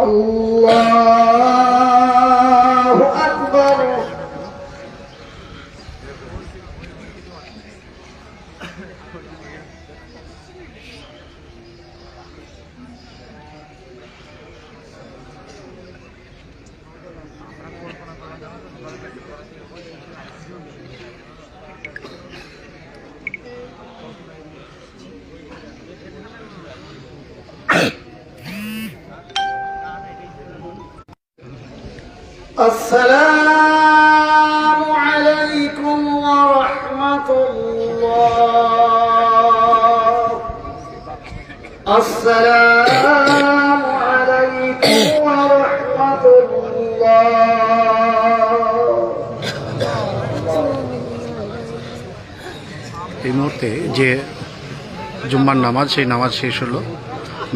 আল্লাহু আকবার। আসসালামু আলাইকুম ওয়া রাহমাতুল্লাহ। আসসালামু আলাইকুম ওয়া রাহমাতুল্লাহ। এই মুহূর্তে যে জুম্মার নামাজ, সেই নামাজ শেষ হলো।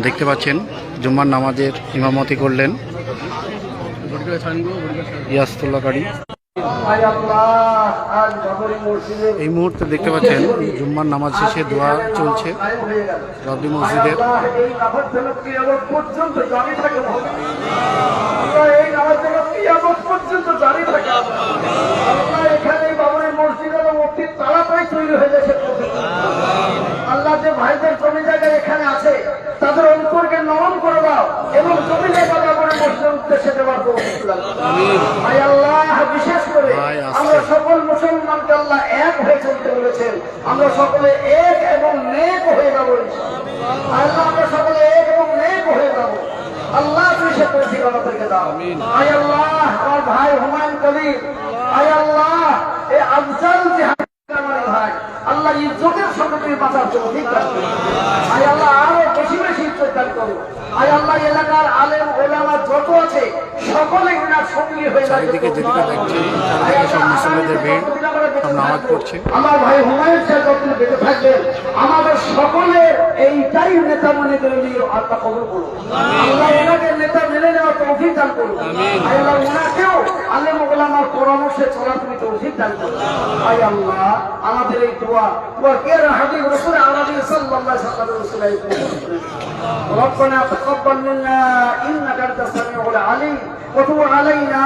দেখতে পাচ্ছেন জুম্মার নামাজের ইমামতি করলেন ইয়াসতুল্লাহ কারি। এই মুহূর্তে দেখতে পাচ্ছেন জুম্মার নামাজ শেষে দোয়া চলছে রব্বি মসজিদের। আল্লাহ যে ভাইদের জমি জায়গায় এখানে আছে তাদের অন্তরকে নরম করে দাও এবং জমি জায়গা ব্যবহারের মসজিদের উদ্দেশ্যে দেওয়ার ভাই আল্লাহ, বিশেষ করে আমরা সকল মুসলমানকে আল্লাহ এক হয়ে চলতে বলেছেন। আমরা সকলে এক এবং নেক হয়ে যাবো। আল্লাহ আমরা সকলে এক এবং নেক হয়ে যাবো। আল্লাহ তুমি সে তৌফিক আমাদেরকে দাও। আই আল্লাহ, আমার ভাই হুমায়ুন কবির, আই আল্লাহ এই আফজাল জিহাদ ভাই আল্লাহ ইজ্জতের সঙ্গে তুমি বাঁচার তৌফিক দাও। আই আল্লাহ আরো বেশি বেশি ইজ্জত দান করো। আই আল্লাহ এলাকার আলেম ওলামা যত আছে সকলে এনার সঙ্গী হয়ে যায়। চারিদিকে যেদিকে দেখছেন চারিদিকে সব মুসল্লিদের ভিড়, সব নামাজ পড়ছে। আমার ভাই হুমায়ুন সাহেব যখন বেঁচে থাকবেন আমাদের সকলের এইটাই নেতা মনে করে নিয়ে আল্লাহ কবুল করুন। আল্লাহ ওনাকে নেতা মেনে নেওয়ার তৌফিক দান করুন। আল্লাহ ওনাকেও আলেম ওলামার পরামর্শে চলা তুমি তৌফিক দান করুন। আই আল্লাহ আমাদের এই দোয়া কে হাবিব রাসূল আরবি সাল্লাল্লাহু আলাইহি ওয়াসাল্লাম ربنا تقبل منا انك انت السميع العليم وتب علينا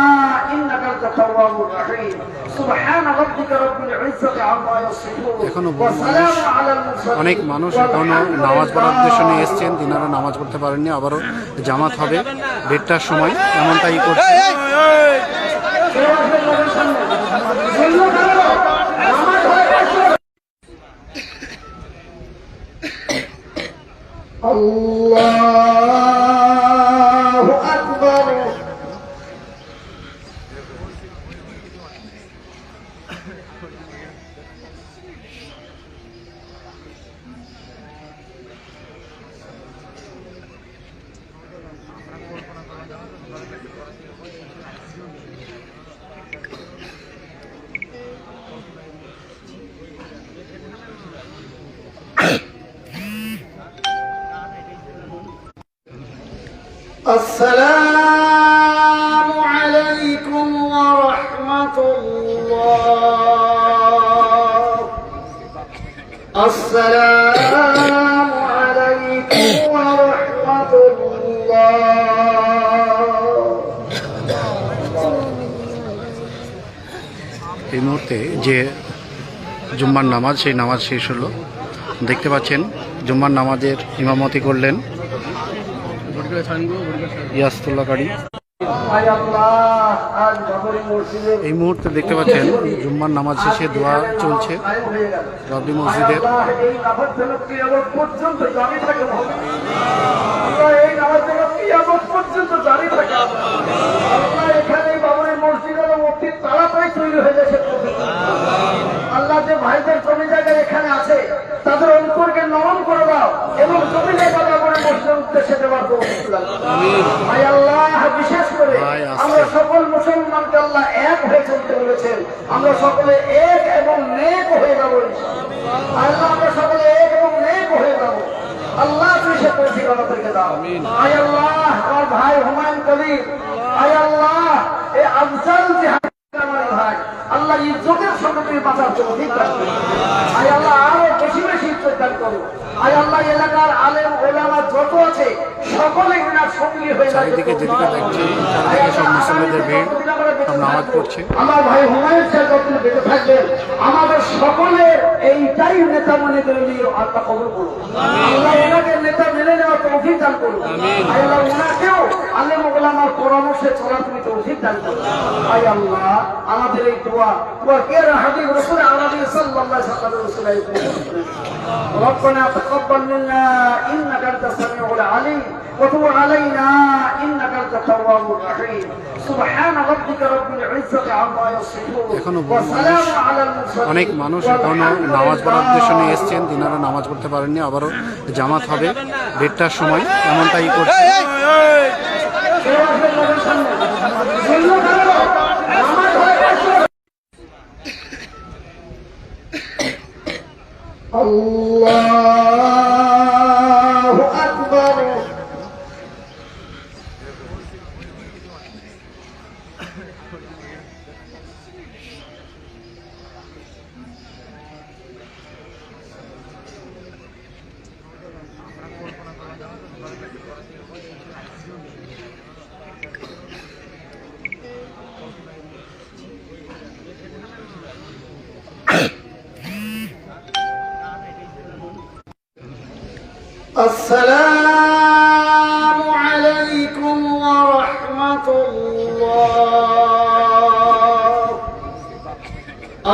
انك انت التواب الرحيم سبحان ربك رب العزه عما يصفون وسلام على المرسلين। অনেক মানুষ এখনো নামাজ পড়ার উদ্দেশ্য নিয়ে এসছেন, তিনারা নামাজ পড়তে পারেননি। আবারও জামাত হবে 1:30টার সময়, এমনটাই করছে। আল্লাহু আকবার। আসসালামু আলাইকুম ওয়া রাহমাতুল্লাহ। আসসালামু আলাইকুম ওয়া রাহমাতুল্লাহ। এই মুহূর্তে যে জুম্মার নামাজ, সেই নামাজ শেষ হলো। দেখতে পাচ্ছেন জুম্মার নামাজের ইমামতি করলেন ইয়াসতুল্লাহ কারি। এই মুহূর্তে দেখতে পাচ্ছেন জুম্মার নামাজ শেষে দোয়া চলছে রব্বি মসজিদের। আল্লাহ যে ভাইদের জমি জায়গায় এখানে আছে তাদের অন্তরকে নরম করে দাও এবং জমি জায়গা ব্যবহারের মসজিদের উদ্দেশ্যে দেওয়ার ভাই আল্লাহ, বিশেষ করে আমরা সকল মুসলমানকে আল্লাহ এক হয়ে চলতে বলেছেন। আমরা সকলে এক এবং নেক হয়ে যাবো। আল্লাহ আমরা সকলে এক এবং নেক হয়ে যাবো। আল্লাহ তুমি সে তৌফিক আমাদেরকে দাও। আই আল্লাহ আমার ভাই হুমায়ুন কবির, আই আল্লাহ এই আফজাল জিহাদ ভাই আল্লাহ ইজ্জতের সঙ্গে তুমি বাঁচার তৌফিক দান করো। আই আল্লাহ আরো বেশি বেশি ইজ্জত দান করো। আই আল্লাহ এলাকার আলেম ওলামা যত আছে সকলে সঙ্গী হয়ে যাবে। চারিদিকে যেদিকে দেখছি চারিদিকে সব মুসল্লিদের ভিড়, সব নামাজ পড়ছে। আমার ভাই হুমায়ুন সাহেব যতদিন বেঁচে থাকবেন আমাদের সকলের এইটাই নেতা মনে করে নিয়ে আল্লাহ কবুল করুন। আল্লাহ ওনাকে নেতা মেনে নেওয়ার তৌফিক দান করুন। আল্লাহ ওনাকেও আলেম ওলামার পরামর্শে চলা তুমি তৌফিক দান করুন। আই আল্লাহ আমাদের এই দোয়া কে হাবিব রাসূল আরবি সাল্লাল্লাহু আলাইহি ওয়াসাল্লাম ربنا تقبل منا انك انت السميع العليم وتب علينا انك انت التواب الرحيم سبحان ربك رب العزه عما يصفون وسلام على المرسلين। অনেক মানুষ এখনো নামাজ পড়ার উদ্দেশ্য নিয়ে এসছেন, তিনারা নামাজ পড়তে পারেননি। আবারও জামাত হবে 1:30টার সময়, এমনটাই করছে। আল্লাহু আকবার। السلام عليكم ورحمة الله.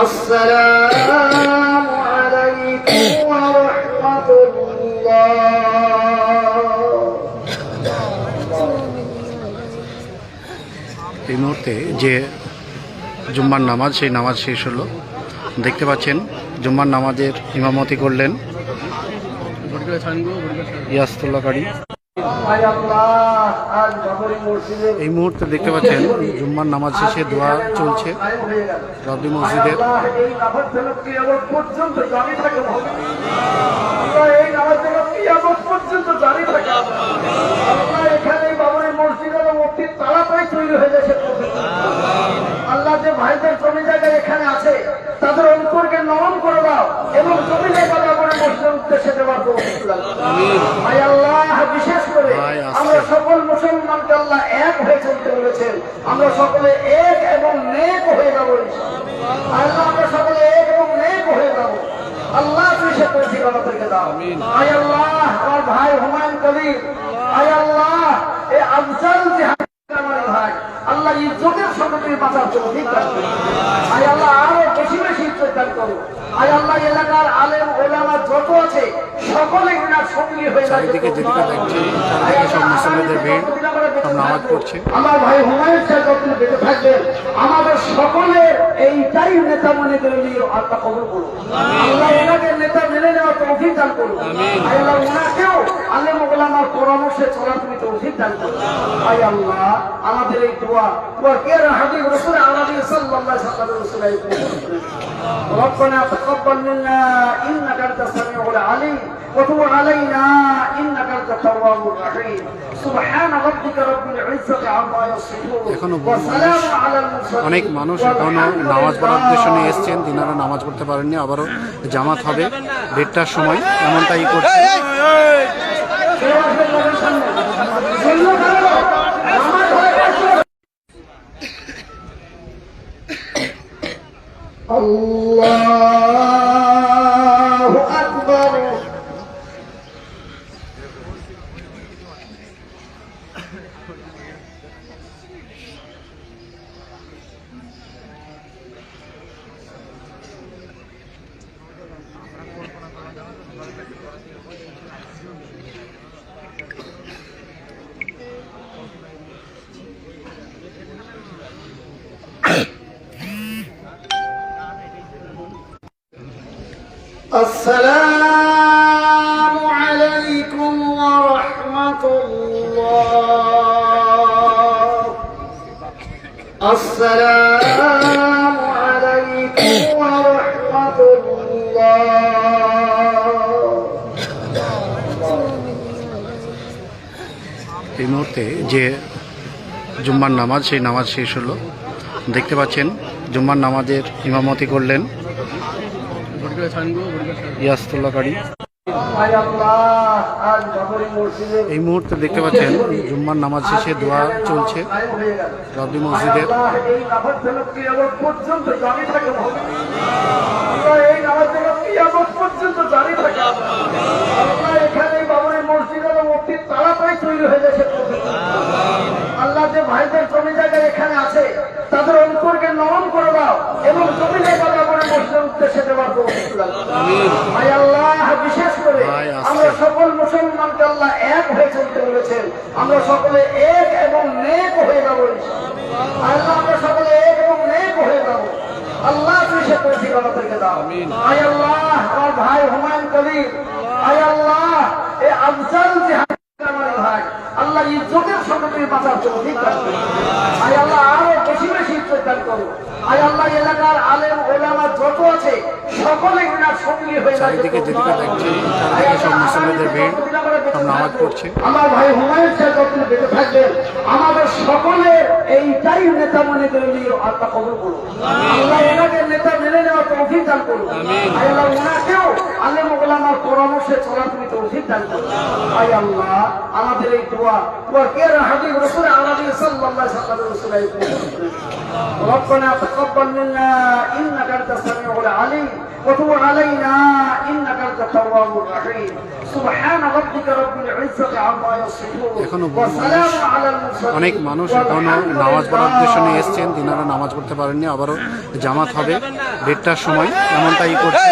السلام عليكم ورحمة الله. এই মুহূর্তে যে জুম্মার নামাজ, সেই নামাজ শেষ হলো। দেখতে পাচ্ছেন জুম্মার নামাজের ইমামতি করলেন ইয়াসতুল্লাহ কারি। এই মুহূর্তে দেখতে পাচ্ছেন জুম্মার নামাজ শেষে দোয়া চলছে রব্বি মসজিদের। আল্লাহ যে ভাইদের জমি জায়গায় এখানে আছে তাদের অন্তরকে নরম করে দাও এবং জমি জায়গা করে মসজিদের উদ্দেশ্যে দেওয়ার ভাই আল্লাহ বিশেষ করে আমরা সকল মুসলমানকে আল্লাহ এক হয়ে চলতে বলেছেন। আমরা সকলে এক এবং নেক হয়ে যাবো। আল্লাহ আমরা সকলে এক এবং নেক হয়ে যাবো। আল্লাহ তুমি সে তৌফিক আমাদেরকে দাও। আই আল্লাহ আমার ভাই হুমায়ুন কবির, আই আল্লাহ এই আফজাল জিহাদ ভাই আল্লাহ ইজ্জতের সঙ্গে তুমি বাঁচার তৌফিক দান করো। আই আল্লাহ আরো বেশি বেশি ইজ্জত দান করো। আই আল্লাহ এলাকার আলেম ওলামা যত আছে সকলে ওনার সঙ্গী হয়ে যাবে। চারিদিকে যেদিকে দেখছি চারিদিকে সব মুসল্লিদের ভিড়, সব নামাজ পড়ছে। আমার ভাই হুমায়ুন সাহেব যতদিন বেঁচে থাকবেন আমাদের সকলের এইটাই নেতা মনে করে নিয়ে আল্লাহ কবুল করুন। আল্লাহ ওনাকে নেতা মেনে নেওয়ার তৌফিক দান করুন। আল্লাহ ওনাকেও আলেম ওলামার পরামর্শে চলা তুমি তৌফিক দান করুন। আই আল্লাহ আমাদের এই দোয়া কে হাবিব রাসূল আরবি সাল্লাল্লাহু আলাইহি ওয়াসাল্লাম ربنا تقبل منا انك انت السميع العليم وتب علينا انك انت التواب الرحيم سبحان ربك رب العزه عما يصفون وسلام على المرسلين। অনেক মানুষ এখনো নামাজ পড়ার উদ্দেশ্য নিয়ে এসছেন, তিনারা নামাজ পড়তে পারেননি। আবারও জামাত হবে 1:30টার সময়, এমনটাই করছে। আল্লাহু আকবার। السلام عليكم ورحمة الله. السلام عليكم ورحمة الله. এই মুহূর্তে যে জুম্মার নামাজ, সেই নামাজ শেষ হলো। দেখতে পাচ্ছেন জুম্মার নামাজের ইমামতি করলেন ইয়াসতুল্লাহ কারি। আয় আল্লাহ আজ বাবরি মসজিদের এই মুহূর্তে দেখতে পাচ্ছেন জুম্মার নামাজ শেষে দোয়া চলছে কায়েম হয়ে গেল। রবি মসজিদের। আল্লাহ এই নামাজ যেন কিয়ামত পর্যন্ত জারি থাকে মহোদয়। আল্লাহ এই নামাজ যেন কিয়ামত পর্যন্ত জারি থাকে। আল্লাহ এখানে বাবরি মসজিদ এবং মুক্তি তাড়াতাড়ি তৈরি হয়ে যাচ্ছে। আল্লাহ যে ভাইদের জমি জায়গায় এখানে আছে তাদের অন্তরকে নরম করে দাও এবং জমি জায়গা বাবরি মসজিদের উদ্দেশ্যে দেওয়ার তৌফিক দাও। আয় আল্লাহ বিশেষ করে আমরা সকল মুসলমানকে আল্লাহ এক হয়ে চলতে বলেছেন। আমরা সকলে এক এবং নেক হয়ে যাবো। আল্লাহ আমরা সকলে এক এবং নেক হয়ে যাবো। আল্লাহ তুমি সে তৌফিক আমাদেরকে দাও। আয় আল্লাহ আমার ভাই হুমায়ুন কবির, আয় আল্লাহ এই আফজাল জিহাদ আমার ভাই, আল্লাহ ইজ্জতের সঙ্গে তুমি বাঁচার তৌফিক দাও। আয় আল্লাহ আরো বেশি বেশি ইজ্জত দান করো। আয় আল্লাহ এলাকার আলেম ওলামা যত আছে সকলে মিনার সঙ্গী হয়ে যায়। চারিদিকে যেদিকে দেখছেন চারিদিকে সব মুসলিমদের ভিড়, সব নামাজ পড়ছে। আমার ভাই হুমায়ুন সাহেব যতদিন বেঁচে থাকবেন আমাদের সকলের এইটাই নেতা মনে করে নিয়ে আল্লাহ কবুল করুন। আল্লাহ এনাকে নেতা মেনে নেওয়ার তৌফিক দান করুন। আয় আল্লাহ ওনাকেও আলেম ওলামার পরামর্শে চলা তুমি তৌফিক দান করুন। আয় আল্লাহ আমাদের এই দোয়া কে হাবিব রাসূল আলাইহি সাল্লাল্লাহু আলাইহি ওয়াসাল্লাম ربنا تقبل منا انك انت السميع العليم وتب علينا انك انت التواب الرحيم سبحان ربك رب العزه عما يصفون وسلام على المرسلين। অনেক মানুষ এখনো নামাজ পড়ার উদ্দেশ্য নিয়ে এসছেন, তিনারা নামাজ পড়তে পারেননি। আবারও জামাত হবে 1:30টার সময়, এমনটাই করছে।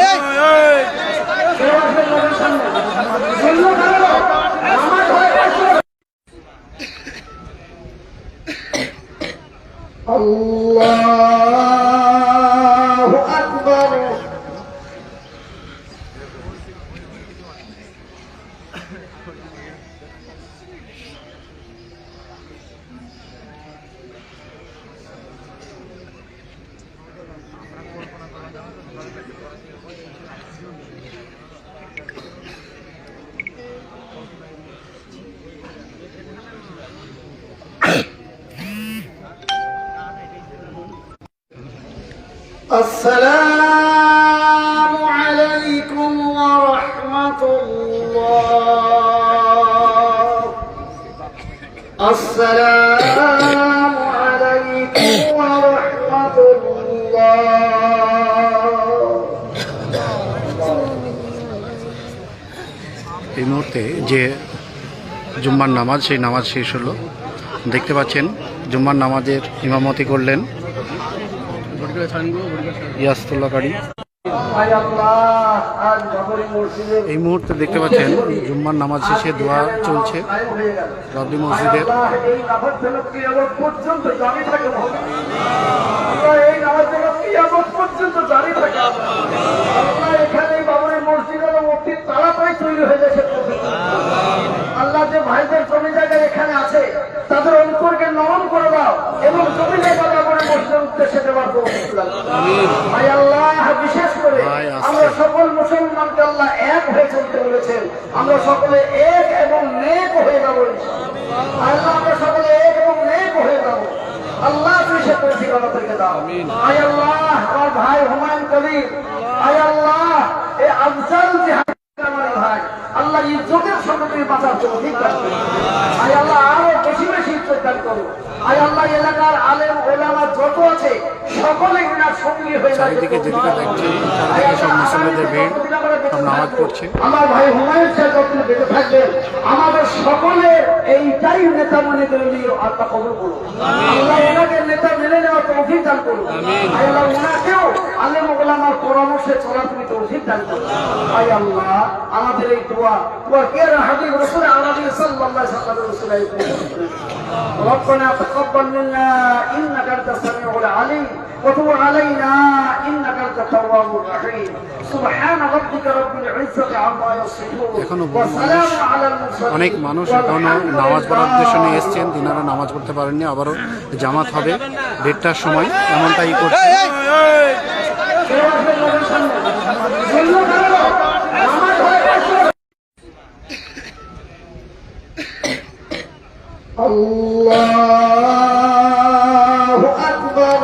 আল্লাহু আকবার। السلام عليكم ورحمة الله. السلام عليكم ورحمة الله. এই মুহূর্তে যে জুম্মার নামাজ সেই নামাজ শেষ হলো। দেখতে পাচ্ছেন জুম্মার নামাজের ইমামতি করলেন ইয়াসতুল্লাহ কারি। এই মুহূর্তে দেখতে পাচ্ছেন জুম্মার নামাজ শেষে দোয়া চলছে রবি মসজিদের। আল্লাহ যে ভাইদের জমি জায়গায় এখানে আছে তাদের অন্তরকে নরম করে দাও এবং জমি জায়গা বাবরি মসজিদের উদ্দেশ্যে দেওয়ার তৌফিক দাও। আয় আল্লাহ বিশেষ করে আমরা সকল মুসলমানকে আল্লাহ এক হয়ে চলতে বলেছেন। আমরা সকলে এক এবং নেক হয়ে যাবো। আল্লাহ আমরা সকলে এক এবং নেক হয়ে যাবো। আল্লাহ তুমি সে তৌফিক আমাদেরকে দাও। আয় আল্লাহ আমার ভাই হুমায়ুন কবির, আয় আল্লাহ এই আফজাল জিহাদ আমার ভাই, আল্লাহ ইজ্জতের সঙ্গে তুমি বাঁচার তৌফিক দান করো। আয় আল্লাহ আরো বেশি বেশি ইজ্জত দান করো। আয় আল্লাহ এলাকার আলেম ওলামা যত আছে সকলে মিনার সঙ্গী হয়ে যায়। চারিদিকে যেদিকে দেখছেন চারিদিকে সব মুসলিমদের ভিড়, সব নামাজ পড়ছে। আমার ভাই হুমায়ুন সাহেব যতদিন বেঁচে থাকবেন আমাদের সকলের এইটাই নেতা মনে করে নিয়ে আল্লাহ কবুল করুন। আল্লাহ এনাকে নেতা মেনে নেওয়ার তৌফিক দান করুন। আয় আল্লাহ ওনাকেও আলেম ওলামার পরামর্শে চলা তুমি তৌফিক দান করুন। আয় আল্লাহ আমাদের এই দোয়া কে হাবিব রাসূল আলাইহি সাল্লাল্লাহু আলাইহি ওয়াসাল্লাম ربنا تقبل منا انك انت السميع العليم وتب علينا انك انت التواب الرحيم سبحان ربك رب العزه عما يصفون وسلام على المرسلين। অনেক মানুষ এখনো নামাজ পড়ার উদ্দেশ্য নিয়ে এসছেন, তিনারা নামাজ পড়তে পারেননি। আবারও জামাত হবে 1:30টার সময়, এমনটাই করছে। আল্লাহু আকবার।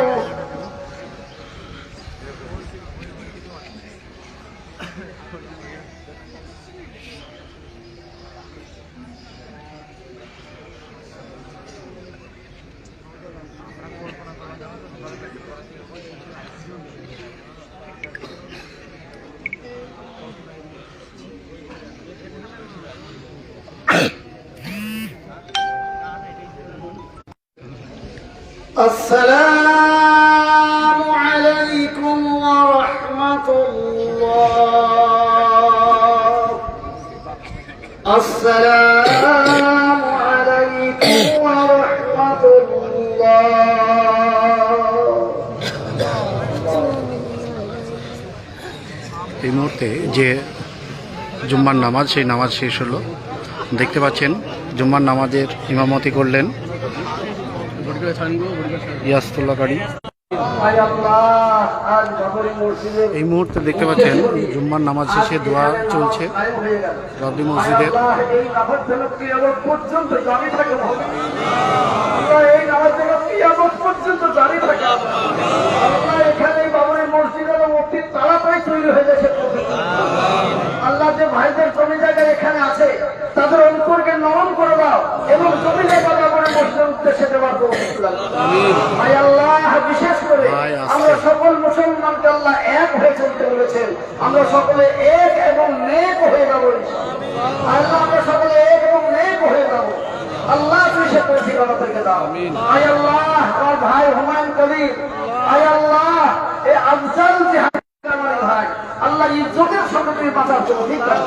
السلام عليكم ورحمة الله. السلام عليكم ورحمة الله. এই মুহূর্তে যে জুম্মার নামাজ সেই নামাজ শেষ হলো। দেখতে পাচ্ছেন জুম্মার নামাজের ইমামতি করলেন ইয়াসতুল্লাহ কারি। এই মুহূর্তে দেখতে পাচ্ছেন জুম্মার নামাজ শেষে দোয়া চলছে রব্বি মসজিদের। আল্লাহ যে ভাইদের জমি জায়গায় এখানে আছে তাদের অন্তরকে নরম করে দাও এবং জমি জায়গা করে মসজিদের উদ্দেশ্যে দেওয়ার ভাই আল্লাহ বিশেষ করে আমরা সকল মুসলমানকে আল্লাহ এক হয়ে চলতে বলেছেন। আমরা সকলে এক এবং নেক হয়ে যাবো। আল্লাহ আমরা সকলে এক এবং নেক হয়ে যাবো। আল্লাহ তুমি সে তৌফিক আমাদেরকে দাও। আই আল্লাহ আমার ভাই হুমায়ুন কবির, আই আল্লাহ এই আফজাল জিহাদ আমার ভাই আল্লাহ ইজ্জতের সঙ্গে তুমি বাঁচার তৌফিক দাও।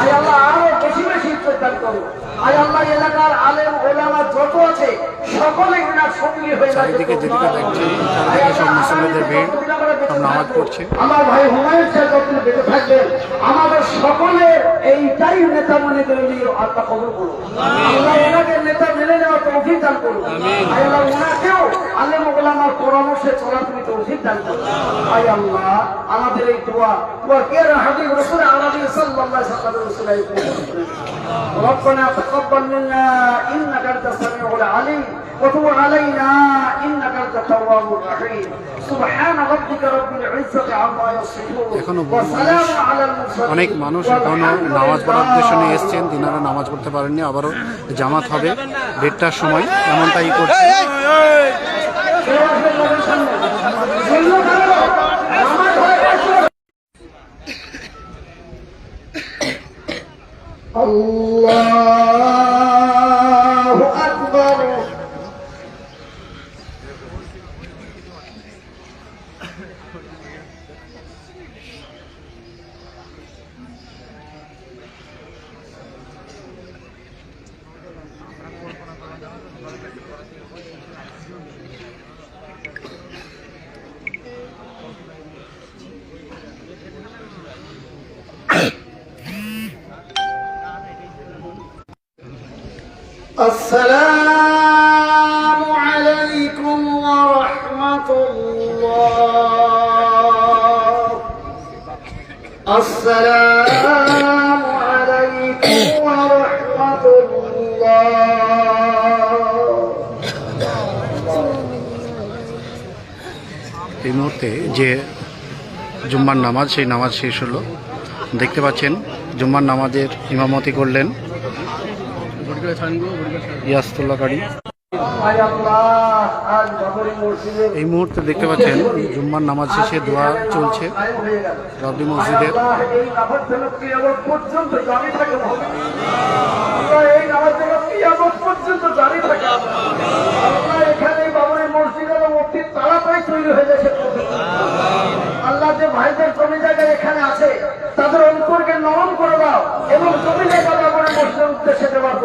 আই আল্লাহ আরো বেশি বেশি ইজ্জত দান করো। আই আল্লাহ এলাকার আলেম ওলামা যত আছে সকলে ইনার সঙ্গী হয়ে যায়। চারিদিকে যেদিকে দেখছেন চারিদিকে সব মুসলিমদের ভিড়, সব নামাজ পড়ছে। আমার ভাই হুমায়ুন সাহেব যতদিন বেঁচে থাকবেন আমাদের সকলের এইটাই নেতা মনে করে নিয়ে আল্লাহ কবুল করুন। আল্লাহ ওনাকে নেতা মেনে নেওয়ার তৌফিক দান করুন। আল্লাহ ওনাকেও আলেম ওলামার পরামর্শে চলার তুমি তৌফিক দান করুন। আই আল্লাহ আমাদের এই দোয়া কে হাবিব রাসূল আরবি সাল্লাল্লাহু আলাইহি ওয়াসাল্লাম ربنا تقبل منا انك انت السميع العليم وتب علينا انك انت التواب الرحيم سبحان ربك رب العزه عما يصفون وسلام على المرسلين। অনেক মানুষ এখনো নামাজ পড়ার উদ্দেশ্য নিয়ে এসছেন, তিনারা নামাজ পড়তে পারেননি। আবারও জামাত হবে 1:30টার সময়, এমনটাই করছে। الله أكبر. السلام عليكم ورحمة الله. السلام عليكم ورحمة الله. এই মুহূর্তে যে জুম্মার নামাজ সেই নামাজ শেষ হলো। দেখতে পাচ্ছেন জুম্মার নামাজের ইমামতি করলেন ইয়াসতুল্লাহ কারি। এই মুহূর্তে দেখতে পাচ্ছেন জুম্মার নামাজ শেষে দোয়া চলছে রব্বি মসজিদের। আল্লাহ যে ভাইদের জমি জায়গায় এখানে আছে তাদের অন্তরকে নরম করে দাও এবং জমি জায়গা করে মসজিদের উদ্দেশ্যে দেওয়ার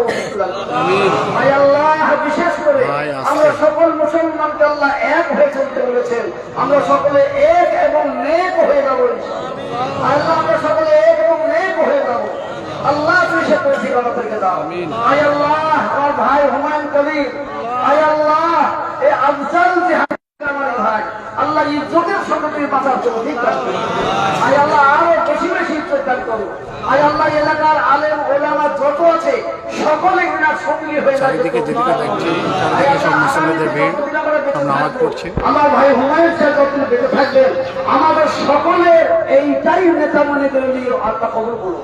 ভাই আল্লাহ বিশেষ করে আমরা সকল মুসলমানকে আল্লাহ এক হয়ে চলতে বলেছেন। আমরা সকলে এক এবং নেক হয়ে যাবো। আল্লাহ আমরা সকলে এক এবং নেক হয়ে যাবো। আল্লাহ তুমি সে তৌফিক আমাদেরকে দাও। আই আল্লাহ আমার ভাই হুমায়ুন কবির, আই আল্লাহ এই আফজাল জিহাদ আমার ভাই আল্লাহ ইজ্জতের সঙ্গে তুমি বাঁচার তৌফিক দান করো। আই আল্লাহ আরো বেশি বেশি ইজ্জত দান করো। আই আল্লাহ এলাকার আলেম ওলামা যত আছে সকলে ইনার সঙ্গী হয়ে যায়। চারিদিকে যেদিকে দেখছেন চারিদিকে সব মুসলিমদের ভিড়, সব নামাজ পড়ছে। আমার ভাই হুমায়ুন সাহেব যতদিন বেঁচে থাকবেন আমাদের সকলের এইটাই নেতা মনে করে নিয়ে আল্লাহ কবুল করুন।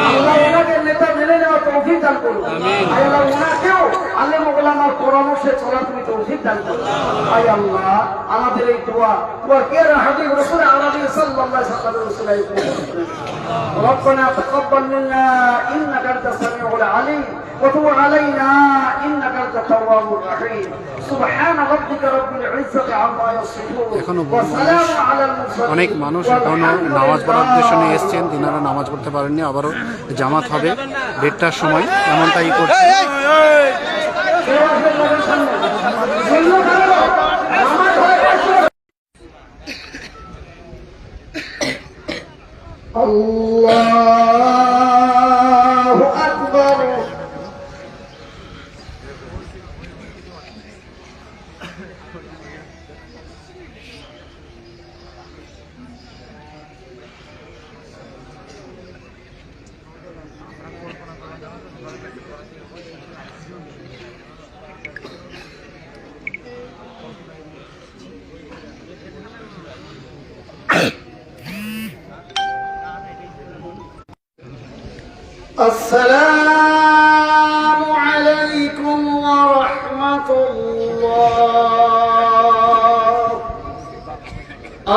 আল্লাহ ওনাকে নেতা মেনে নেওয়ার তৌফিক দান করুন। আল্লাহ ওনাকেও আলেম ওলামার পরামর্শে চলার তুমি তৌফিক দান করুন। আই আল্লাহ আমাদের এই দোয়া কে হাবিব রাসূল আরবি সাল্লাল্লাহু আলাইহি ওয়াসাল্লাম ربنا تقبل منا انك انت السميع العليم وتب علينا انك انت التواب الرحيم সুবহান রাব্বিকা রাব্বিল ইজ্জাতি আম্মা ইয়াসিফুন এখনো ওয়া সালামুন আলাল মুরসালিন। অনেক মানুষ এখনো নামাজ পড়ার উদ্দেশ্য নিয়ে এসছেন, তিনারা নামাজ পড়তে পারেননি। আবারও জামাত হবে 1:30টার সময়, এমনটাই করছে। আল্লাহু আকবার। السلام عليكم ورحمة الله.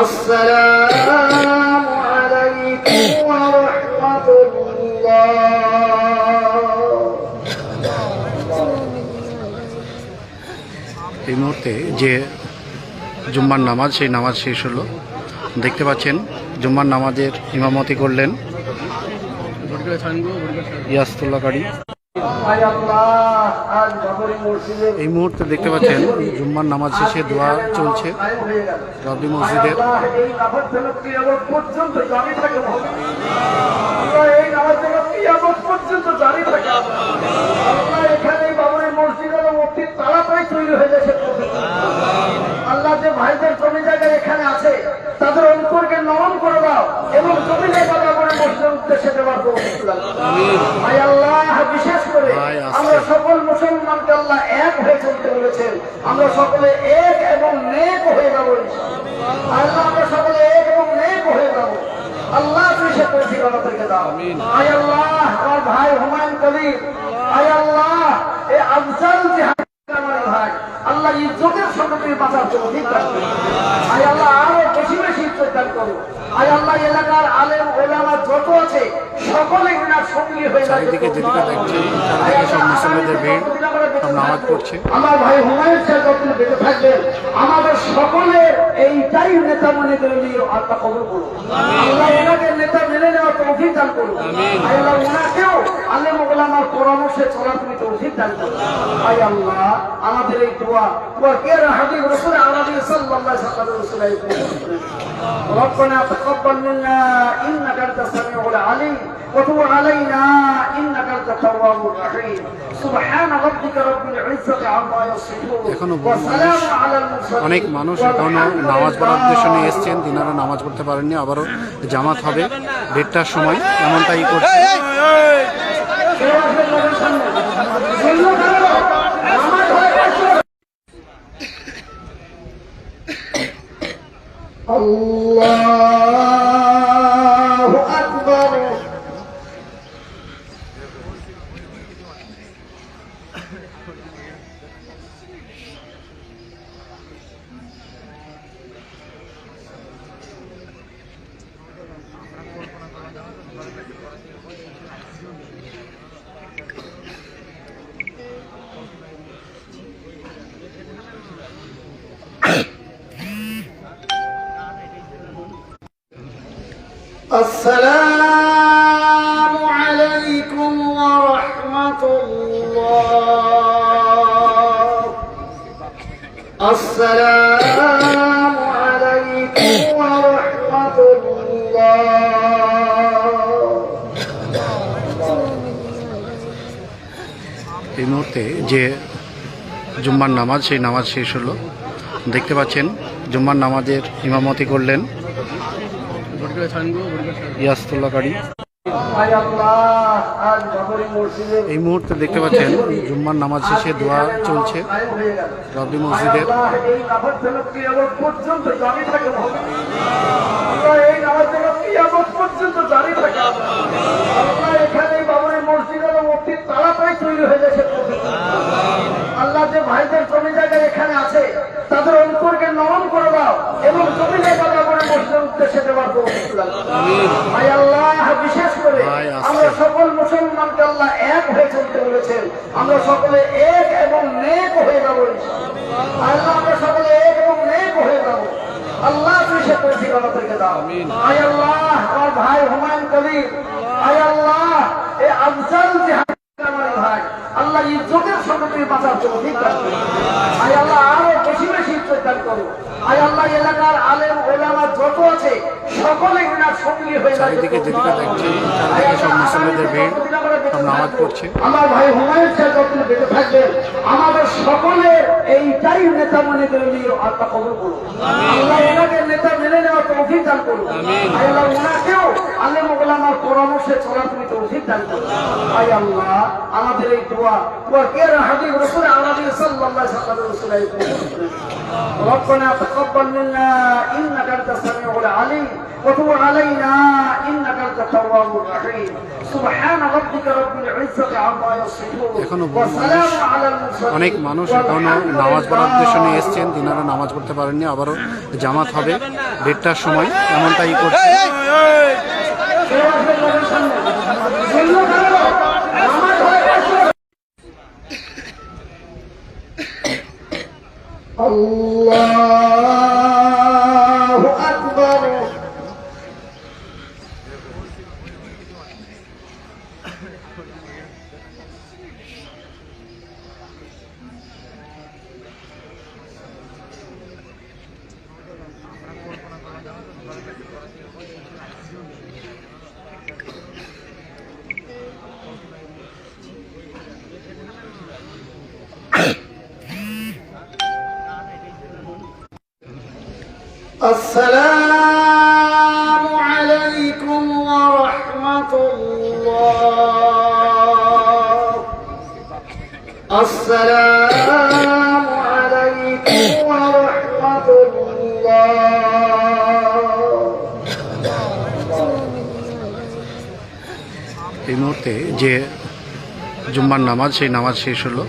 السلام عليكم ورحمة الله. এই মুহূর্তে যে জুম্মার নামাজ, সেই নামাজ শেষ হলো। দেখতে পাচ্ছেন জুম্মার নামাজের ইমামতি করলেন ইয়াসতুল্লাহ কারি। এই মুহূর্তে দেখতে পাচ্ছেন জুম্মার নামাজ শেষে দোয়া চলছে রব্বি মসজিদের। আল্লাহ যে ভাইদের জমি জায়গায় এখানে আছে তাদের অন্তরকে নরম করে দাও এবং জমি জায়গা করে মসজিদের উদ্দেশ্যে দেওয়ার ভাই আল্লাহ, বিশেষ করে আমরা সকল মুসলমানকে আল্লাহ এক হয়ে চলতে বলেছেন। আমরা সকলে এক এবং নেক হয়ে যাবো। আল্লাহ আমরা সকলে এক এবং নেক হয়ে যাবো। আল্লাহ তুমি সে তৌফিক আমাদেরকে দাও। আই আল্লাহ, আমার ভাই হুমায়ুন কবির, আই আল্লাহ এই আফজাল জিহাদ আমার ভাই, আল্লাহ ইজ্জতের সঙ্গে তুমি বাঁচার তৌফিক দান করো। আই আল্লাহ আরো বেশি বেশি ইজ্জত দান করো। আই আল্লাহ এলাকার আলেম ওলামা যত আছে সকলে ইনার সঙ্গী হয়ে যায়। চারিদিকে যেদিকে দেখছেন চারিদিকে সব মুসলিমদের ভিড়, সব নামাজ পড়ছে। আমার ভাই হুমায়ুন সাহেব যতদিন বেঁচে থাকবেন আমাদের সকলের এইটাই নেতা মনে করে নিয়ে আল্লাহ কবুল করুন। আল্লাহ ওনাকে নেতা মেনে নেওয়ার তৌফিক দান করুন। আল্লাহ ওনাকেও আলেম ওলামার পরামর্শে চলা তুমি তৌফিক দান করুন। আই আল্লাহ আমাদের এই দোয়া কে হাবিব রাসূল আরবি সাল্লাল্লাহু আলাইহি ওয়াসাল্লাম ربنا تقبل منا انك انت السميع العليم وتب علينا انك انت التواب الرحيم سبحان ربك رب العزه عما يصفون وسلام على المرسلين. অনেক মানুষ এখনো নামাজ পড়ার উদ্দেশ্য নিয়ে এসছেন, তিনারা নামাজ পড়তে পারেননি। আবারও জামাত হবে 1:30টার সময়, এমনটাই করছে। আল্লাহু আকবার। السلام عليكم ورحمة الله. السلام عليكم ورحمة الله. এই মুহূর্তে যে জুম্মার নামাজ, সেই নামাজ শেষ হলো। দেখতে পাচ্ছেন জুম্মার নামাজের ইমামতি করলেন ইয়াসতুল্লাহ কারি। এই মুহূর্তে দেখতে পাচ্ছেন জুম্মার নামাজ শেষে দোয়া চলছে রব্বি মসজিদের। আল্লাহ যে ভাইদের জমি জায়গায় এখানে আছে তাদের অন্তরকে নরম করে দাও এবং জমি জায়গা করে মসজিদের উদ্দেশ্যে দেওয়ার তৌফিক দান করুন। ভাই আল্লাহ বিশেষ করে আমরা সকল মুসলমানকে আল্লাহ এক হয়ে চলতে বলেছেন, আমরা সকলে এক এবং নেক হয়ে যাবো আল্লাহ, আমরা সকলে এক এবং নেক হয়ে যাবো আল্লাহ, তুমি সে তৌফিক আমাদেরকে দাও। আয় আল্লাহ আমার ভাই হুমায়ুন কবির, আয় আল্লাহ এই আফজাল জিহাদ আমার ভাই আল্লাহ ইজ্জতের সঙ্গে তুমি বাঁচার তৌফিক দান করো। আয় আল্লাহ আরো বেশি বেশি ইজ্জত দান করো। আয় আল্লাহ এলাকার আলেম ওলামা যত আছে সকলে এনার সঙ্গী হয়ে যায়। চারিদিকে যেদিকে দেখছি চারিদিকে সব মুসল্লিদের ভিড়, সব নামাজ পড়ছে। আমার ভাই হুমায়ুন সাহেব যতদিন বেঁচে থাকবেন আমাদের সকলের এইটাই নেতা মনে করে নিয়ে আল্লাহ কবুল করুন। আল্লাহ ওনাকে নেতা মেনে নেওয়ার তৌফিক দান করুন। আয় আল্লাহ ওনাকেও আলেম ওলামার পরামর্শে চলা তুমি তৌফিক দান করুন। আয় আল্লাহ আমাদের এই দোয়া কে হাবিব রাসূল আলাইহি সাল্লাল্লাহু আলাইহি ওয়াসাল্লাম ربنا تقبل منا انك انت السميع العليم وتب علينا انك انت التواب الرحيم سبحان ربك رب العزه عما يصفون وسلام على المرسلين। অনেক মানুষ এখনো নামাজ পড়ার উদ্দেশ্য নিয়ে এসছেন, তিনারা নামাজ পড়তে পারেননি। আবারও জামাত হবে 1:30টার সময়, এমনটাই করছে। আল্লাহু আকবার। السلام عليكم ورحمة الله. السلام عليكم ورحمة الله. এই মুহূর্তে যে জুম্মার নামাজ, সেই নামাজ শেষ হলো।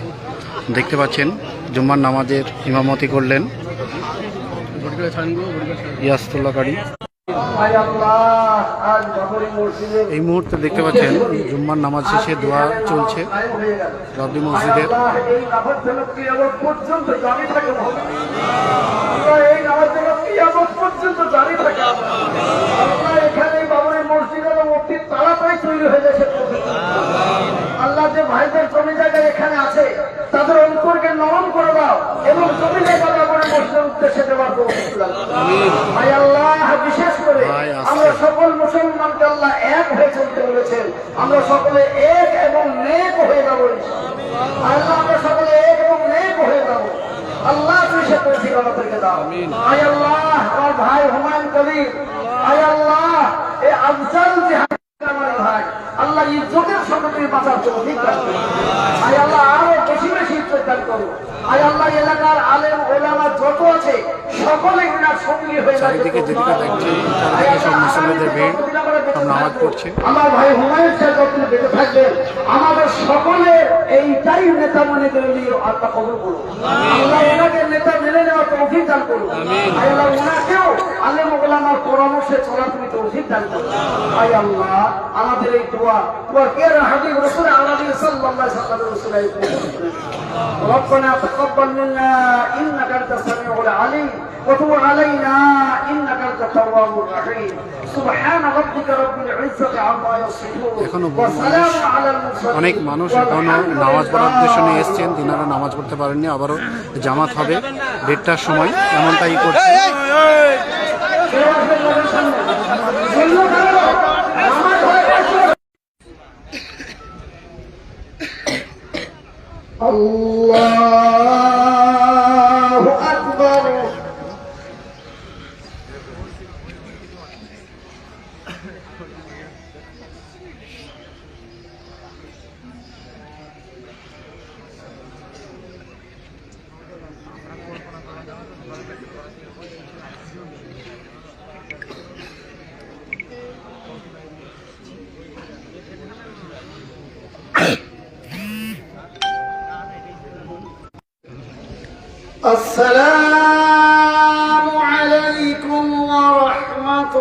দেখতে পাচ্ছেন জুম্মার নামাজের ইমামতি করলেন ইয়াসতুল্লাহ কারি। এই মুহূর্তে দেখতে পাচ্ছেন জুম্মার নামাজ শেষে দোয়া চলছে রব্বি মসজিদের। আল্লাহ যে ভাইদের জমি জায়গায় এখানে আছে তাদের অন্তরকে নরম করে দাও এবং জমি জায়গা করে মসজিদের উদ্দেশ্যে দেওয়ার তৌফিক দান করো। ভাই আল্লাহ বিশেষ করে আমরা সকল মুসলমানকে আল্লাহ এক হয়ে চলতে বলেছেন, আমরা সকলে এক এবং নেক হয়ে যাবো আল্লাহ, আমরা সকলে এক এবং নেক হয়ে যাবো আল্লাহ, তুমি সে তৌফিক আমাদেরকে দাও। আয় আল্লাহ আমার ভাই হুমায়ুন কবির, আয় আল্লাহ এই আফজাল জিহাদ আমার ভাই আল্লাহ ইজ্জতের সঙ্গে তুমি বাঁচার তৌফিক দান করো। আয় আল্লাহ আরো বেশি বেশি ইজ্জত দান করো। আয় আল্লাহ এলাকার আলেম ওলামা যত আছে সকলে এনার সঙ্গী হয়ে যায়। চারিদিকে যেদিকে দেখছি চারিদিকে সব মুসল্লিদের ভিড়, সব নামাজ পড়ছে। আমার ভাই হুমায়ুন সাহেব যতদিন বেঁচে থাকবেন আমাদের সকলের এইটাই নেতা মনে করে নিয়ে আল্লাহ কবুল করুন। আল্লাহ ওনাকে নেতা মেনে নেওয়ার তৌফিক দান করুন। আয় আল্লাহ ওনাকেও আলেম ওলামার পরামর্শে চলা তুমি তৌফিক দান করুন। আয় আল্লাহ আমাদের এই দোয়া কে হাবিব রাসূল আলাইহি সাল্লাল্লাহু আলাইহি ওয়াসাল্লাম ربنا تقبل منا انك انت السميع العليم وتب علينا انك انت التواب الرحيم سبحان ربك رب العزه عما يصفون وسلام على المرسلين। অনেক মানুষ এখনো নামাজ পড়ার উদ্দেশ্য নিয়ে এসছেন, তিনারা নামাজ পড়তে পারেননি। আবারও জামাত হবে 1:30টার সময়, এমনটাই করছে। আল্লাহু আকবার। السلام عليكم ورحمة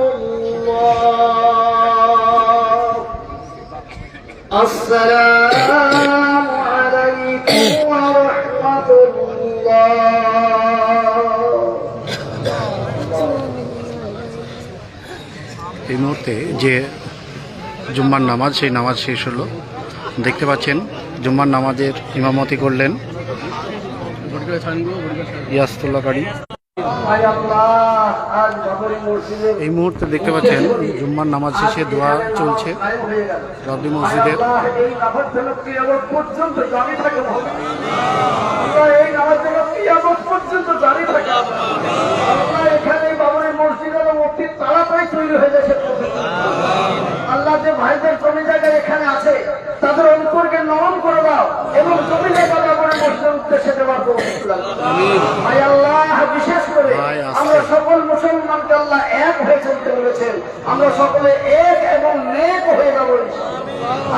السلام عليكم ورحمة الله. এই মুহূর্তে যে জুম্মার নামাজ সেই নামাজ শেষ হলো। দেখতে পাচ্ছেন জুম্মার নামাজের ইমামতি করলেন ইয়াসতুল্লাহ কারি। এই মুহূর্তে দেখতে পাচ্ছেন জুম্মার নামাজ শেষে দোয়া চলছে রব্বি মসজিদের। আল্লাহ যে ভাইদের জমি জায়গায় এখানে আছে তাদের অন্তরকে নরম করে দাও এবং জমি জায়গা করে মসজিদের উদ্দেশ্যে দেওয়ার ভাই আল্লাহ বিশেষ করে আমরা সকল মুসলমানকে আল্লাহ এক হয়ে চলতে বলেছেন। আমরা সকলে এক এবং নেক হয়ে যাবো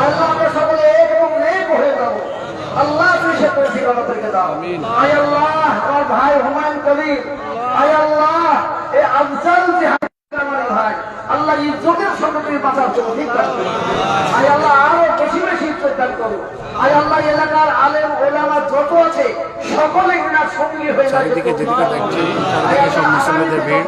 আল্লাহ, আমরা সকলে এক এবং নেক হয়ে যাবো। আল্লাহ তুমি সে তৌফিক আমাদেরকে দাও। আয় আল্লাহ আমার ভাই হুমায়ুন কবির, আয় আল্লাহ এই আফজাল আমার ভাই আল্লাহ ইজ্জতের সঙ্গে তুমি বাঁচার তৌফিক দান করো। আয় আল্লাহ আরো বেশি বেশি ইজ্জত দান করো। আয় আল্লাহ এলাকার আলেম ওলামা যত আছে সকলে ইনার সঙ্গী হয়ে যায়। চারিদিকে যেদিকে দেখছেন চারিদিকে সব মুসলিমদের ভিড়,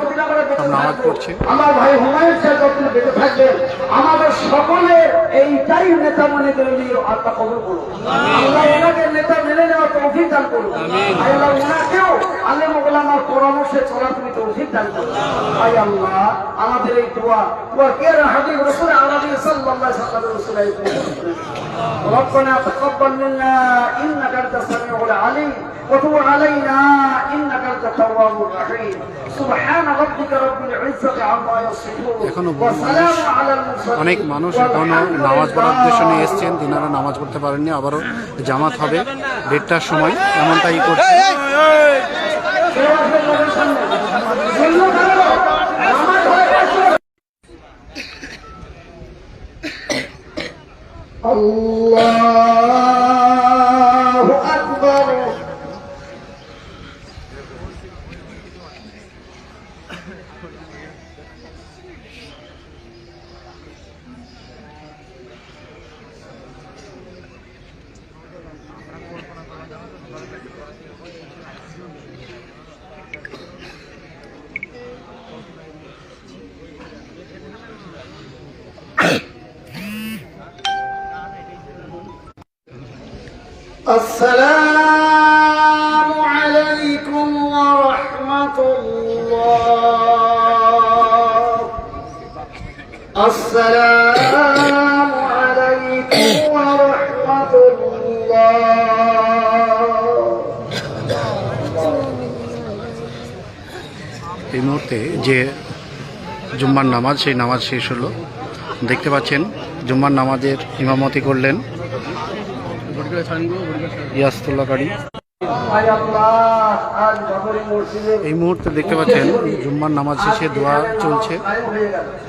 সব নামাজ পড়ছে। আমার ভাই হুমায়ুন সাহেব যখন বেঁচে থাকবেন আমাদের সকলের এইটাই নেতা মনে করে নিয়ে আল্লাহ কবুল করুন। আল্লাহ ওনাকে নেতা মেনে নেওয়ার তৌফিক দান করুন। আল্লাহ ওনাকেও আলেম ওলামার পরামর্শে চলা তুমি তৌফিক দান করুন। আয় আল্লাহ আমাদের এই দোয়া কে হাবিব রাসূল আরবি সাল্লাল্লাহু আলাইহি ওয়াসাল্লাম ربنا تقبل منا انك انت السميع العليم وتب علينا انك انت التواب الرحيم سبحان ربك رب العزه عما يصفون وسلام على المرسلين। অনেক মানুষ এখনো নামাজ পড়ার উদ্দেশ্য নিয়ে এসছেন, তিনারা নামাজ পড়তে পারেননি। আবারও জামাত হবে 1:30টার সময়, এমনটাই করছে। আল্লাহু আকবার। السلام عليكم ورحمة الله. السلام عليكم ورحمة الله. এই মুহূর্তে যে জুম্মার নামাজ সেই নামাজ শেষ হলো। দেখতে পাচ্ছেন জুম্মার নামাজের ইমামতি করলেন ইয়াসতুল্লাহ কারি। এই মুহূর্তে দেখতে পাচ্ছেন জুম্মার নামাজ শেষে দোয়া চলছে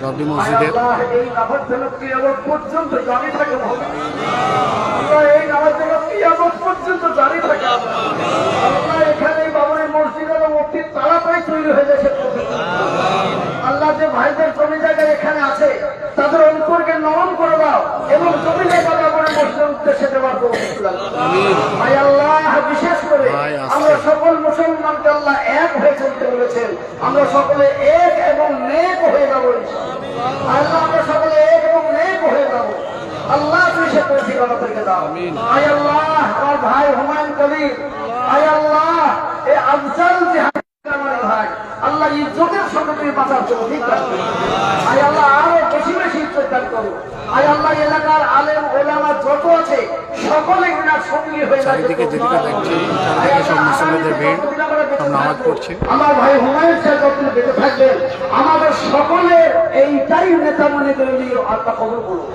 রব্বি মসজিদের। আল্লাহ যে ভাইদের জমি জায়গায় এখানে আছে তাদের অন্তরকে নরম করে দাও এবং জমি জায়গা করে মসজিদের উদ্দেশ্যে দেওয়ার ভাই আল্লাহ বিশেষ করে আমরা সকল মুসলমানকে আল্লাহ এক হয়ে চলতে বলেছেন। আমরা সকলে এক এবং নেক হয়ে যাবো আল্লাহ, আমরা সকলে এক এবং নেক হয়ে যাবো। আল্লাহ তুমি সে তৌফিক আমাদেরকে দাও। আয় আল্লাহ আমার ভাই হুমায়ুন কবির, আয় আল্লাহ এই আফজাল আমার ভাই আল্লাহ ইজ্জতের সঙ্গে তুমি বাঁচার তৌফিক দান করো। আয় আল্লাহ আরো বেশি বেশি ইজ্জত দান করো। আয় আল্লাহ এলাকার আলেম ওলামা যত আছে সকলে ইনার সঙ্গী হয়ে যায়। চারিদিকে যেদিকে দেখছেন চারিদিকে সব মুসলিমদের ভিড়, সব নামাজ পড়ছে। আমার ভাই হুমায়ুন সাহেব যখন বেঁচে থাকবেন আমাদের সকলের এইটাই নেতা মনে করে নিয়ে আল্লাহ কবুল করুন।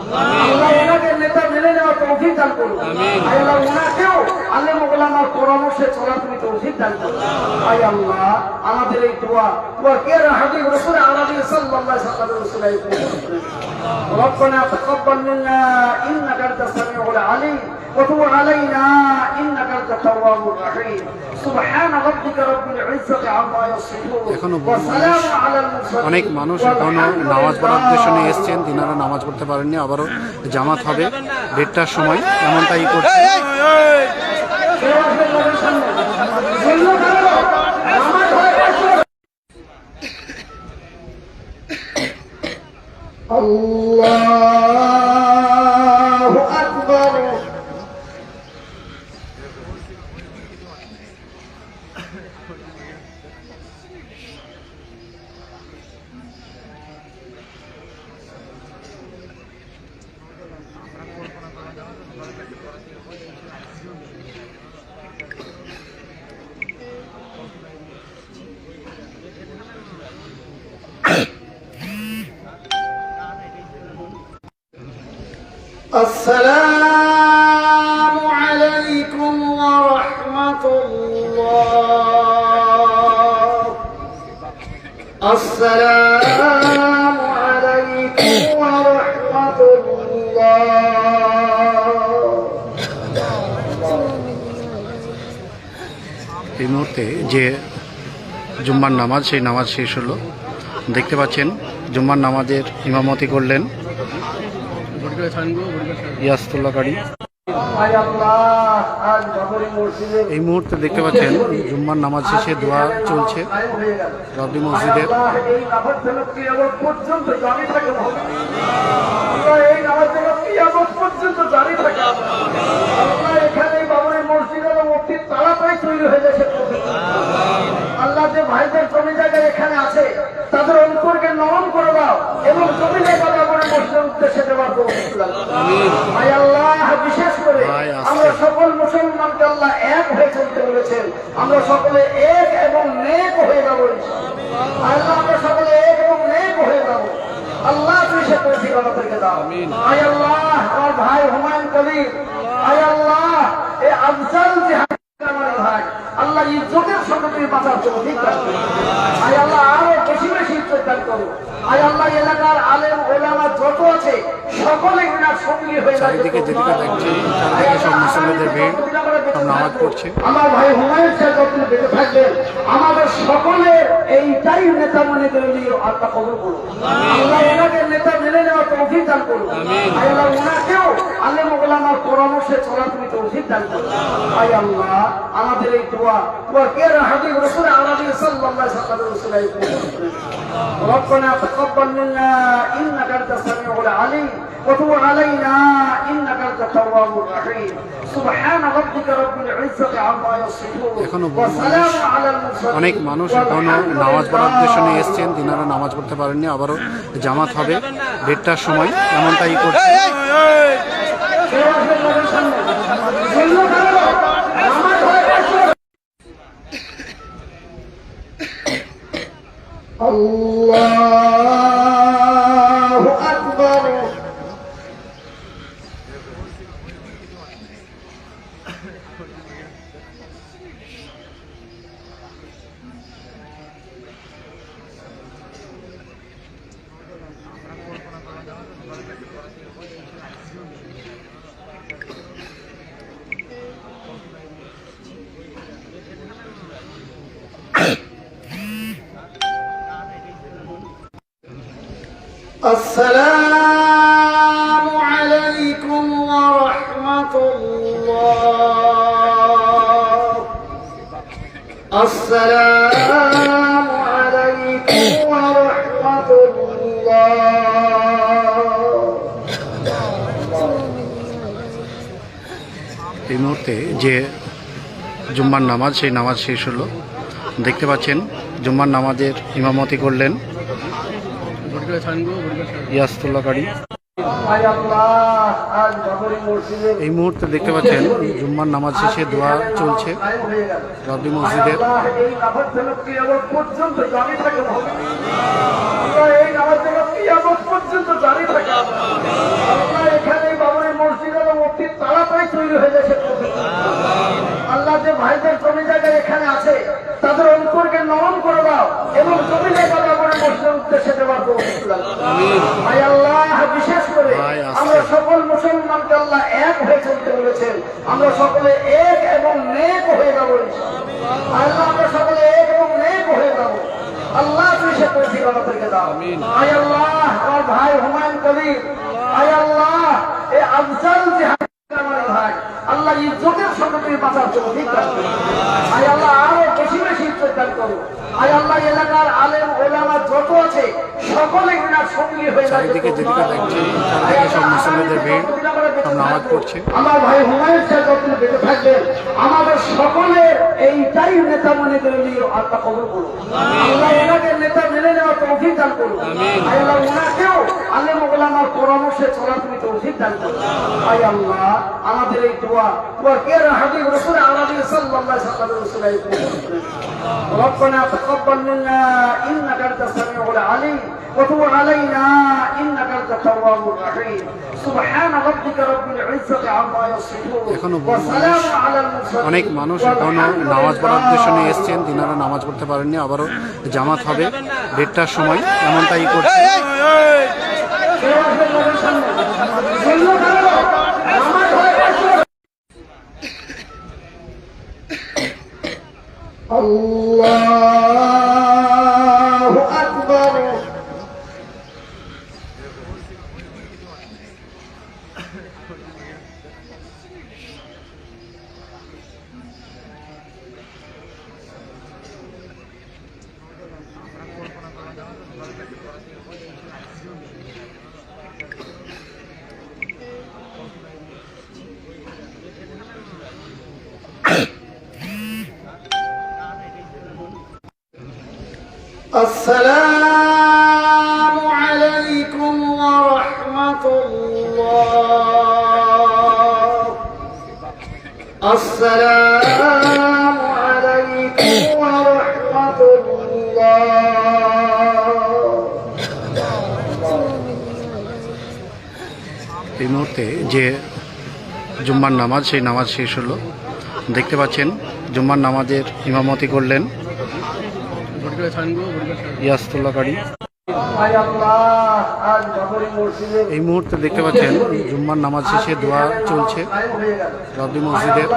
আল্লাহ ওনাকে নেতা মেনে নেওয়ার তৌফিক দান করুন। আল্লাহ ওনাকেও আলেম ওলামার পরামর্শে চলা তুমি তৌফিক দান করুন। আয় আল্লাহ আমাদের এই দোয়া কে হাবিব রাসূল আরবি সাল্লাল্লাহু আলাইহি ওয়াসাল্লাম ربنا تقبل منا انك انت السميع العليم وتب علينا انك انت التواب الرحيم সুবহান রাব্বিকা রাব্বিল ইজ্জাতি আম্মা ইয়াসিফুন এখনো ওয়া সালামুন আলাল মুরসালিন। অনেক মানুষ এখনো নামাজ পড়ার উদ্দেশ্য নিয়ে এসছেন, তিনারা নামাজ পড়তে পারেননি। আবারও জামাত হবে 1:30টার সময়, এমনটাই করছে। আল্লাহু আকবার। السلام عليكم ورحمة الله. السلام عليكم ورحمة الله. এই মুহূর্তে যে জুম্মার নামাজ, সেই নামাজ শেষ হলো। দেখতে পাচ্ছেন জুম্মার নামাজের ইমামতি করলেন ইয়াসতুল্লাহ কারি। এই মুহূর্তে দেখতে পাচ্ছেন জুম্মার নামাজ শেষে দোয়া চলছে রবি মসজিদের। আল্লাহ যে ভাইদের জমি জায়গায় এখানে আছে তাদের অন্তরকে নরম করে দাও এবং জমি জায়গা করে মসজিদের উদ্দেশ্যে দেওয়ার তৌফিক দাও। ভাই আল্লাহ, বিশেষ করে আমরা সকল মুসলমানকে আল্লাহ এক হয়ে চলতে বলেছেন। আমরা সকলে এক এবং নেক হয়ে যাবো। আল্লাহ, আমরা সকলে এক এবং নেক হয়ে যাবো। আল্লাহ তুমি সে তৌফিক আমাদেরকে দাও। আয় আল্লাহ, আমার ভাই হুমায়ুন কবির, আয় আল্লাহ, এই আফজাল জিহাদ আমার ভাই, আল্লাহ ইজ্জতের সঙ্গে তুমি বাঁচার তৌফিক দাও। আয় আল্লাহ, আরো বেশি বেশি ইজ্জত দান করো। আয় আল্লাহ, এলাকার আলেম ওলামা যত আছে সকলে এনার সঙ্গী হয়ে যায়। চারিদিকে যেদিকে দেখছেন চারিদিকে সব মুসলিমদের ভিড়, সব নামাজ পড়ছে। আমার ভাই হুমায়ুন সাহেব যখন বেঁচে থাকবেন আমাদের সকলের এইটাই নেতা মনে করে নিয়ে আল্লাহ কবুল করুন। আল্লাহ ওনাকে নেতা মেনে নেওয়ার তৌফিক দান করুন। আল্লাহ ওনাকেও আলেম ওলামার পরামর্শে চলা তুমি তৌফিক দান করুন। আয় আল্লাহ, আমাদের এই দোয়া কে হাবিব রাসূল আরবি সাল্লাল্লাহু আলাইহি ওয়াসাল্লাম ربنا تقبل منا انك انت السميع العليم وتب علينا انك انت التواب الرحيم سبحان ربك رب العزه عما يصفون وسلام على المرسلين। অনেক মানুষ এখনো নামাজ পড়ার উদ্দেশ্য নিয়ে এসছেন, তিনারা নামাজ পড়তে পারেননি। আবারও জামাত হবে 1:30টার সময়, এমনটাই করছে। আল্লাহু আকবার। السلام عليكم ورحمة الله. السلام عليكم ورحمة الله. এই মুহূর্তে যে জুম্মার নামাজ, সেই নামাজ শেষ হলো। দেখতে পাচ্ছেন জুম্মার নামাজের ইমামতি করলেন ইয়াসতুল্লাহ কারি। এই মুহূর্তে দেখতে পাচ্ছেন জুম্মার নামাজ শেষে দোয়া চলছে রবি মসজিদের। আল্লাহ যে ভাইদের জমি জায়গায় এখানে আছে তাদের অন্তরকে নরম করে দাও এবং জমি জায়গা করে মসজিদের উদ্দেশ্যে দেওয়ার তৌফিক দাও। ভাই আল্লাহ, বিশেষ করে আমরা সকল মুসলমানকে আল্লাহ এক হয়ে চলতে বলেছেন। আমরা সকলে এক এবং নেক হয়ে যাবো। আল্লাহ আমরা সকলে এক এবং নেক হয়ে যাবো। আল্লাহ তুমি সে তৌফিক আমাদেরকে দাও। আয় আল্লাহ আমার ভাই হুমায়ুন কবির, আয় আল্লাহ এই আফজাল জিহাদ আমার ভাই, আল্লাহ ইজ্জতের সঙ্গে তুমি বাঁচার তৌফিক দান করো। আয় আল্লাহ আরো বেশি বেশি ইজ্জত দান করো। আয় আল্লাহ এলাকার আলেম ওলামা যত আছে সকলে এনার সঙ্গী হয়ে যায়। চারিদিকে যেদিকে দেখছি চারিদিকে সব মুসলিমদের ভিড়, সব নামাজ পড়ছে। আমার ভাই হুমায়ুন সাহেব যতদিন বেঁচে থাকবেন আমাদের সকলের এইটাই নেতা মনে করে নিয়ে আল্লাহ কবুল করুন। আল্লাহ এনাকে নেতা মেনে নেওয়ার তৌফিক দান করুন। আল্লাহ ওনাকেও আলেম ওলামার পরামর্শে চলা তুমি তৌফিক দান করুন। আয় আল্লাহ আমাদের এই দোয়া কে হাবিব রাসূল আরবি সাল্লাল্লাহু আলাইহি ওয়াসাল্লাম ربنا تقبل منا انك انت السميع العليم وتب علينا انك انت التواب الرحيم سبحان ربك رب العزه عما يصفون وسلام على المرسلين। অনেক মানুষ এখনো নামাজ পড়ার উদ্দেশ্য নিয়ে এসছেন, তিনারা নামাজ পড়তে পারেননি। আবারও জামাত হবে 1:30টার সময়, এমনটাই করছে। আল্লাহু আকবার। السلام عليكم ورحمة الله. السلام عليكم ورحمة الله. এই মুহূর্তে যে জুম্মার নামাজ, সেই নামাজ শেষ হলো। দেখতে পাচ্ছেন জুম্মার নামাজের ইমামতি করলেন ইয়াসতুল্লাহ কারি। এই মুহূর্তে দেখতে পাচ্ছেন জুম্মার নামাজ শেষে দোয়া চলছে রব্বি মসজিদের।